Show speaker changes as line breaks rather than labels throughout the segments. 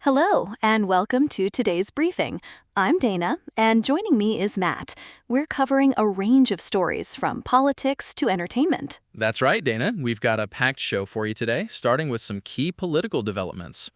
Hello, and welcome to today's briefing. I'm Dana, and joining me is Matt. We're covering a range of stories from politics to entertainment.
That's right, Dana. We've got a packed show for you today, starting with some key political developments.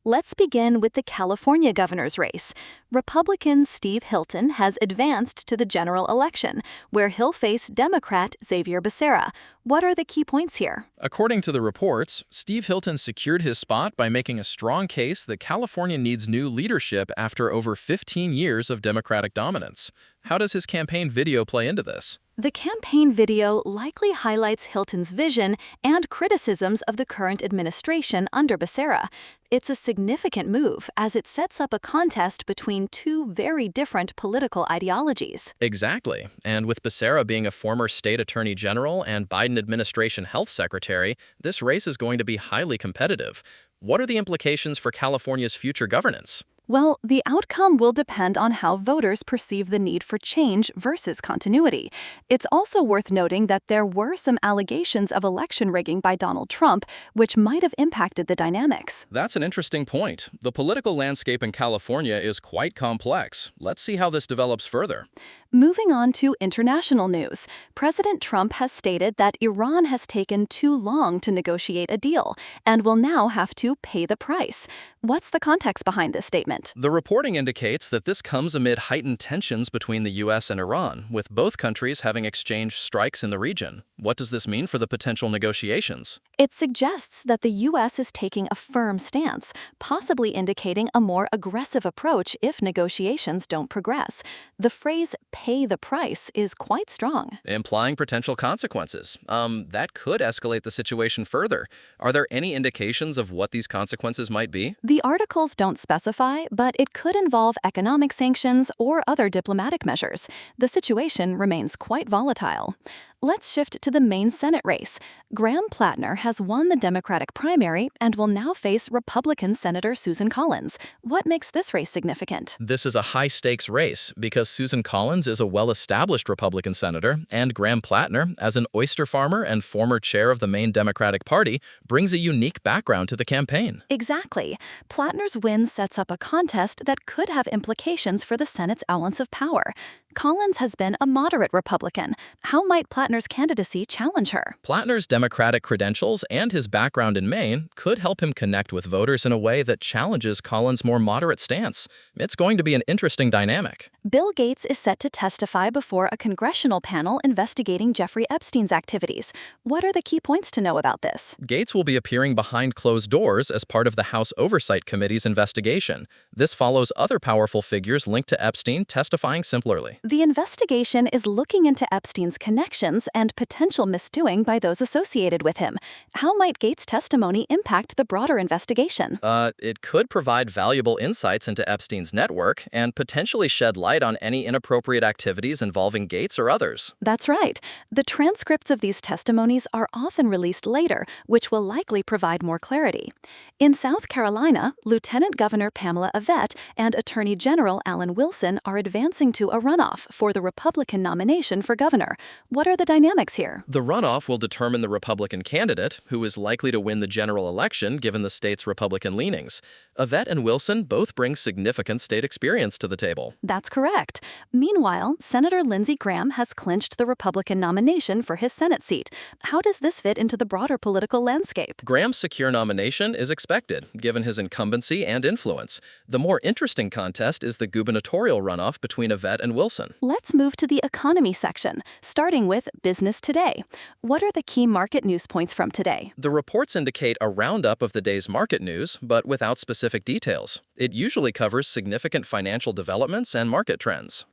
Let's begin with the California governor's race. Republican Steve Hilton has advanced to the general election, where he'll face Democrat Xavier Becerra. What are the key points here?
According to the reports, Steve Hilton secured his spot by making a strong case that California needs new leadership after over 15 years of Democratic dominance. How does his campaign video play into this?
The campaign video likely highlights Hilton's vision and criticisms of the current administration under Becerra. It's a significant move as it sets up a contest between two very different political ideologies.
Exactly. And with Becerra being a former state attorney general and Biden administration health secretary, this race is going to be highly competitive. What are the implications for California's future governance?
Well, the outcome will depend on how voters perceive the need for change versus continuity. It's also worth noting that there were some allegations of election rigging by Donald Trump, which might have impacted the dynamics.
That's an interesting point. The political landscape in California is quite complex. Let's see how this develops further.
Moving on to international news, President Trump has stated that Iran has taken too long to negotiate a deal and will now have to pay the price. What's the context behind this statement?
The reporting indicates that this comes amid heightened tensions between the U.S. and Iran, with both countries having exchanged strikes in the region. What does this mean for the potential negotiations?
It suggests that the U.S. is taking a firm stance, possibly indicating a more aggressive approach if negotiations don't progress. The phrase pay the price is quite strong.
Implying potential consequences. That could escalate the situation further. Are there any indications of what these consequences might be?
The articles don't specify, but it could involve economic sanctions or other diplomatic measures. The situation remains quite volatile. Let's shift to the main Senate race. Graham Plattner has won the Democratic primary and will now face Republican Senator Susan Collins. What makes this race significant?
This is a high-stakes race because Susan Collins is a well-established Republican senator, and Graham Plattner, as an oyster farmer and former chair of the Maine Democratic Party, brings a unique background to the campaign.
Exactly. Plattner's win sets up a contest that could have implications for the Senate's balance of power. Collins has been a moderate Republican. How might Plattner's candidacy challenge her?
Plattner's Democratic credentials and his background in Maine could help him connect with voters in a way that challenges Collins' more moderate stance. It's going to be an interesting dynamic.
Bill Gates is set to testify before a congressional panel investigating Jeffrey Epstein's activities. What are the key points to know about this?
Gates will be appearing behind closed doors as part of the House Oversight Committee's investigation. This follows other powerful figures linked to Epstein testifying similarly.
The investigation is looking into Epstein's connections and potential misdoing by those associated with him. How might Gates' testimony impact the broader investigation?
It could provide valuable insights into Epstein's network and potentially shed light on any inappropriate activities involving Gates or others.
That's right. The transcripts of these testimonies are often released later, which will likely provide more clarity. In South Carolina, Lieutenant Governor Pamela Avett and Attorney General Alan Wilson are advancing to a runoff for the Republican nomination for governor. What are the dynamics here?
The runoff will determine the Republican candidate, who is likely to win the general election given the state's Republican leanings. Avett and Wilson both bring significant state experience to the table.
That's correct. Meanwhile, Senator Lindsey Graham has clinched the Republican nomination for his Senate seat. How does this fit into the broader political landscape?
Graham's secure nomination is expected, given his incumbency and influence. The more interesting contest is the gubernatorial runoff between Avett and Wilson.
Let's move to the economy section, starting with Business Today. What are the key market news points from today?
The reports indicate a roundup of the day's market news, but without specific details. It usually covers significant financial developments and market trends.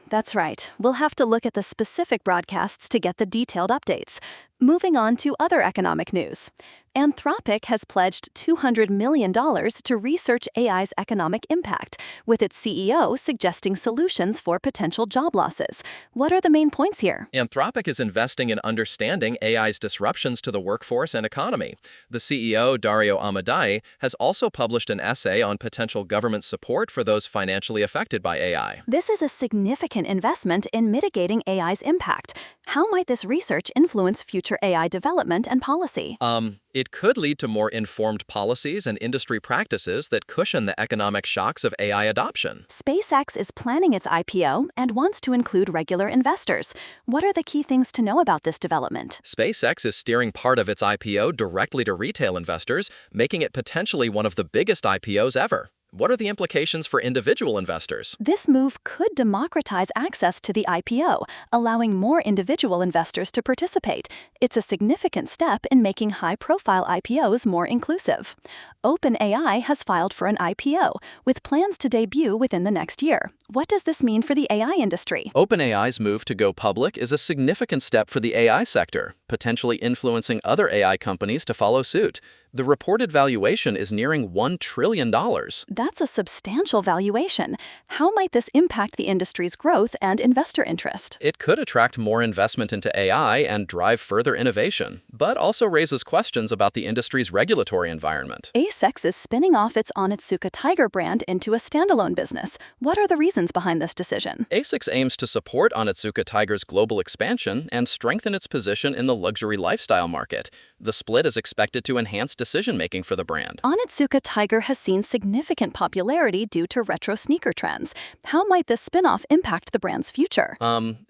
That's right. We'll have to look at the specific broadcasts to get the detailed updates. Moving on to other economic news. Anthropic has pledged $200 million to research AI's economic impact, with its CEO suggesting solutions for potential job losses. What are the main points here?
Anthropic is investing in understanding AI's disruptions to the workforce and economy. The CEO, Dario Amodei, has also published an essay on potential government support for those financially affected by AI.
This is a significant investment in mitigating AI's impact. How might this research influence future future AI development and policy?
It could lead to more informed policies and industry practices that cushion the economic shocks of AI adoption.
SpaceX is planning its IPO and wants to include regular investors. What are the key things to know about this development?
SpaceX is steering part of its IPO directly to retail investors, making it potentially one of the biggest IPOs ever. What are the implications for individual investors?
This move could democratize access to the IPO, allowing more individual investors to participate. It's a significant step in making high-profile IPOs more inclusive. OpenAI has filed for an IPO, with plans to debut within the next year. What does this mean for the AI industry?
OpenAI's move to go public is a significant step for the AI sector, potentially influencing other AI companies to follow suit. The reported valuation is nearing $1 trillion.
That's a substantial valuation. How might this impact the industry's growth and investor interest?
It could attract more investment into AI and drive further innovation, but also raises questions about the industry's regulatory environment.
ASICS is spinning off its Onitsuka Tiger brand into a standalone business. What are the reasons behind this decision?
ASICS aims to support Onitsuka Tiger's global expansion and strengthen its position in the luxury lifestyle market. The split is expected to enhance decision-making for the brand.
Onitsuka Tiger has seen significant popularity due to retro sneaker trends. How might this spin-off impact the brand's future?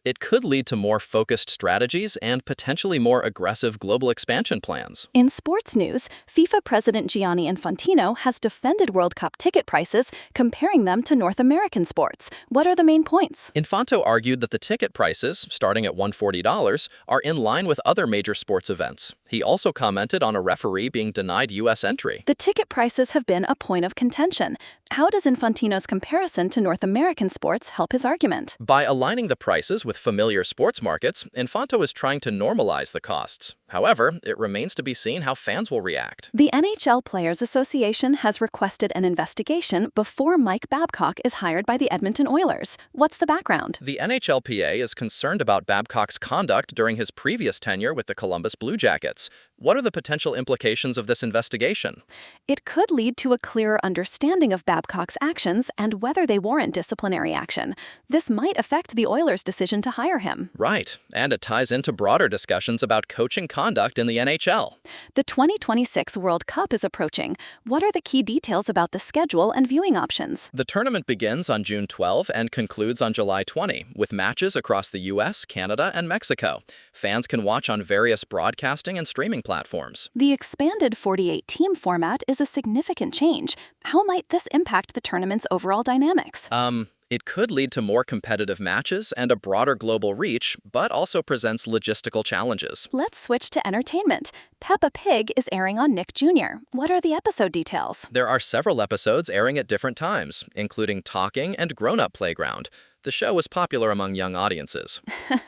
It could lead to more focused strategies and potentially more aggressive global expansion plans.
In sports news, FIFA President Gianni Infantino has defended World Cup ticket prices, comparing them to North American sports. What are the main points?
Infantino argued that the ticket prices, starting at $140, are in line with other major sports events. He also commented on a referee being denied U.S. entry.
The ticket prices have been a point of contention. How does Infantino's comparison to North American sports help his argument?
By aligning the prices with familiar sports markets, Infantino is trying to normalize the costs. However, it remains to be seen how fans will react.
The NHL Players Association has requested an investigation before Mike Babcock is hired by the Edmonton Oilers. What's the background?
The NHLPA is concerned about Babcock's conduct during his previous tenure with the Columbus Blue Jackets. What are the potential implications of this investigation?
It could lead to a clearer understanding of Babcock's actions and whether they warrant disciplinary action. This might affect the Oilers' decision to hire him.
Right, and it ties into broader discussions about coaching conduct in the NHL.
The 2026 World Cup is approaching. What are the key details about the schedule and viewing options?
The tournament begins on June 12 and concludes on July 20, with matches across the U.S., Canada, and Mexico. Fans can watch on various broadcasting and streaming platforms.
The expanded 48-team format is a significant change. How might this impact the tournament's overall dynamics?
It could lead to more competitive matches and a broader global reach, but also presents logistical challenges.
Let's switch to entertainment. Peppa Pig is airing on Nick Jr. What are the episode details?
There are several episodes airing at different times, including Talking and Grown Up Playground. The show was popular among young audiences.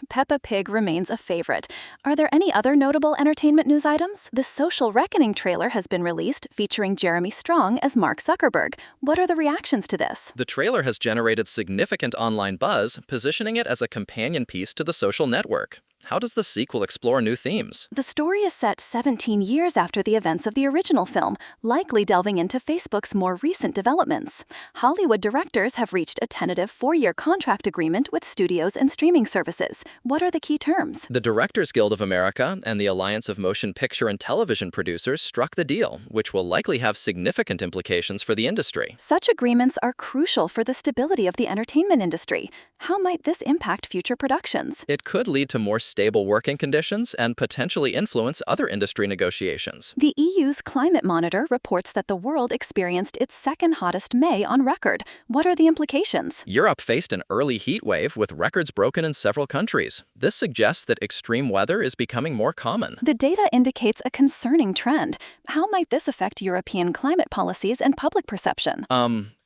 Peppa Pig remains a favorite. Are there any other notable entertainment news items? The Social Reckoning trailer has been released, featuring Jeremy Strong as Mark Zuckerberg. What are the reactions to this?
The trailer has generated significant online buzz, positioning it as a companion piece to the social network. How does the sequel explore new themes?
The story is set 17 years after the events of the original film, likely delving into Facebook's more recent developments. Hollywood directors have reached a tentative 4-year contract agreement with studios and streaming services. What are the key terms?
The Directors Guild of America and the Alliance of Motion Picture and Television Producers struck the deal, which will likely have significant implications for the industry.
Such agreements are crucial for the stability of the entertainment industry. How might this impact future productions?
It could lead to more stable working conditions and potentially influence other industry negotiations.
The EU's Climate Monitor reports that the world experienced its second hottest May on record. What are the implications?
Europe faced an early heat wave with records broken in several countries. This suggests that extreme weather is becoming more common.
The data indicates a concerning trend. How might this affect European climate policies and public perception?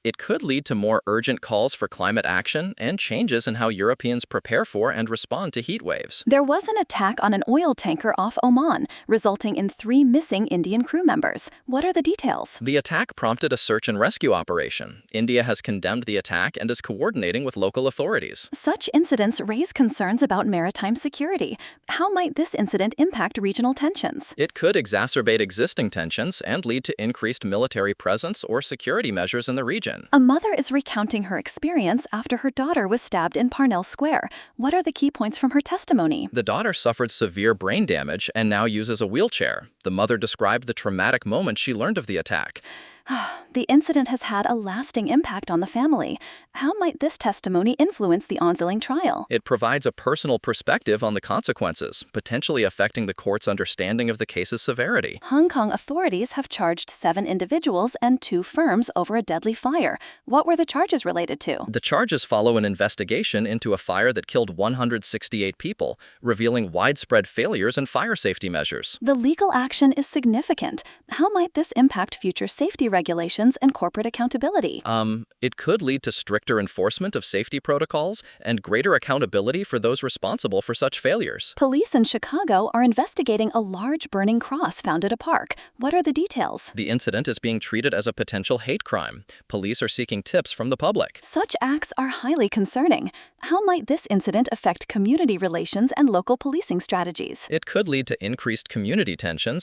It could lead to more urgent calls for climate action and changes in how Europeans prepare for and respond to heat waves.
There was an attack on an oil tanker off Oman, resulting in 3 missing Indian crew members. What are the details?
The attack prompted a search and rescue operation. India has condemned the attack and is coordinating with local authorities.
Such incidents raise concerns about maritime security. How might this incident impact regional tensions?
It could exacerbate existing tensions and lead to increased military presence or security measures in the region. question.
A mother is recounting her experience after her daughter was stabbed in Parnell Square. What are the key points from her testimony?
The daughter suffered severe brain damage and now uses a wheelchair. The mother described the traumatic moment she learned of the attack.
The incident has had a lasting impact on the family. How might this testimony influence the Onziling trial?
It provides a personal perspective on the consequences, potentially affecting the court's understanding of the case's severity.
Hong Kong authorities have charged 7 individuals and 2 firms over a deadly fire. What were the charges related to?
The charges follow an investigation into a fire that killed 168 people, revealing widespread failures in fire safety measures.
The legal action is significant. How might this impact future safety regulations and corporate accountability?
It could lead to stricter enforcement of safety protocols and greater accountability for those responsible for such failures.
Police in Chicago are investigating a large burning cross found at a park. What are the details?
The incident is being treated as a potential hate crime. Police are seeking tips from the public.
Such acts are highly concerning. How might this incident affect community relations and local policing strategies?
It could lead to increased community tensions